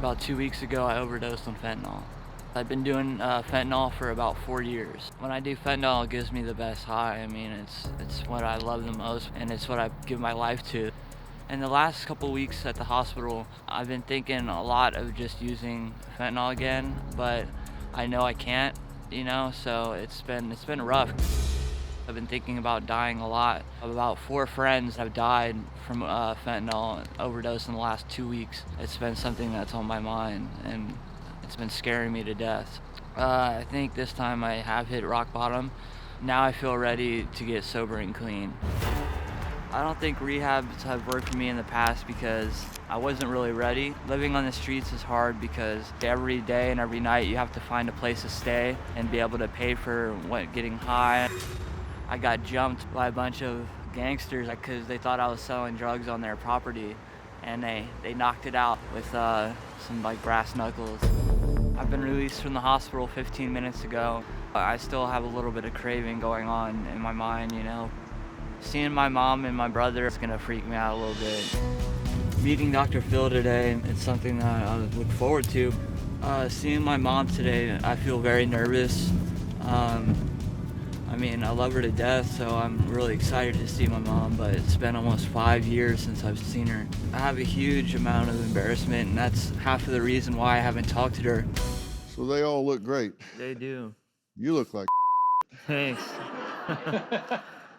About 2 weeks ago, I overdosed on fentanyl. I've been doing fentanyl for about 4 years. When I do fentanyl, it gives me the best high. I mean, it's what I love the most, and it's what I give my life to. In the last couple weeks at the hospital, I've been thinking a lot of just using fentanyl again, but I know I can't, so it's been rough. I've been thinking about dying a lot. About 4 friends have died from fentanyl overdose in the last 2 weeks. It's been something that's on my mind, and it's been scaring me to death. I think this time I have hit rock bottom. Now I feel ready to get sober and clean. I don't think rehabs have worked for me in the past because I wasn't really ready. Living on the streets is hard because every day and every night you have to find a place to stay and be able to pay for getting high. I got jumped by a bunch of gangsters because they thought I was selling drugs on their property, and they knocked it out with some brass knuckles. I've been released from the hospital 15 minutes ago. I still have a little bit of craving going on in my mind, Seeing my mom and my brother is gonna freak me out a little bit. Meeting Dr. Phil today, it's something that I look forward to. Seeing my mom today, I feel very nervous. I love her to death, so I'm really excited to see my mom, but it's been almost 5 years since I've seen her. I have a huge amount of embarrassment, and that's half of the reason why I haven't talked to her. So they all look great. They do. You look like Thanks.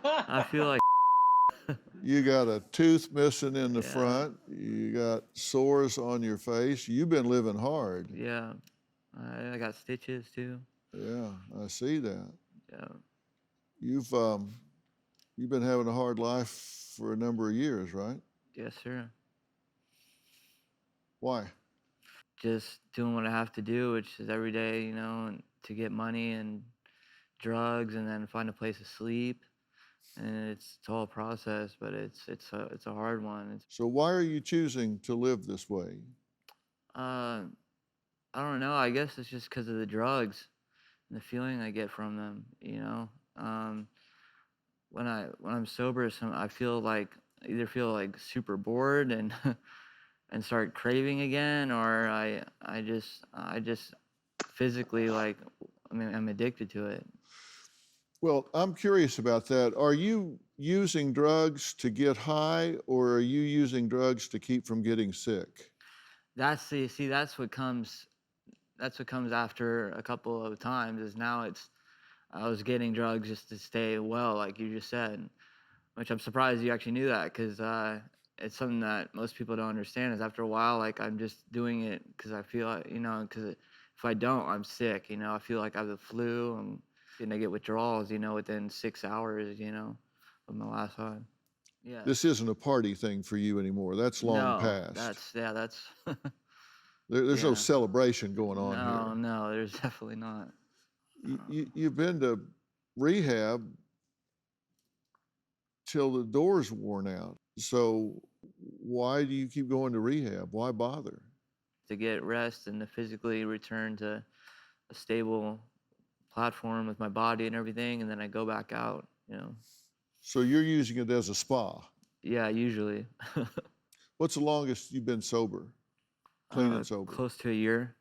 I feel like you got a tooth missing in the front. You got sores on your face. You've been living hard. Yeah. I got stitches too. Yeah, I see that. Yeah. You've been having a hard life for a number of years, right? Yes, sir. Why? Just doing what I have to do, which is every day, and to get money and drugs, and then find a place to sleep. And it's all a process, but it's a hard one. So why are you choosing to live this way? I don't know. I guess it's just because of the drugs and the feeling I get from them. When I'm sober, I either feel like super bored and and start craving again, or I just physically I'm addicted to it. Well, I'm curious about that. Are you using drugs to get high, or are you using drugs to keep from getting sick? That's what comes after a couple of times. Is now I was getting drugs just to stay well, like you just said, which I'm surprised you actually knew that, because it's something that most people don't understand. Is after a while, I'm just doing it because I feel like, because if I don't, I'm sick. I feel like I have the flu, and I get withdrawals, within 6 hours, of my last high. Yeah. This isn't a party thing for you anymore. That's long past. That's There's no celebration going on here. No, there's definitely not. You've been to rehab till the door's worn out. So why do you keep going to rehab? Why bother? To get rest and to physically return to a stable platform with my body and everything, and then I go back out, So you're using it as a spa? Yeah, usually. What's the longest you've been sober? Clean and sober? Close to a year.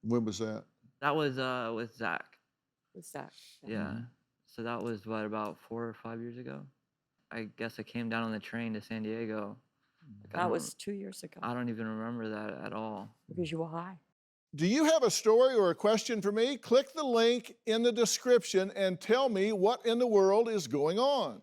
When was that? That was with Zach. With Zach. Yeah. So that was about 4 or 5 years ago. I guess I came down on the train to San Diego. That was 2 years ago. I don't even remember that at all. Because you were high. Do you have a story or a question for me? Click the link in the description and tell me what in the world is going on.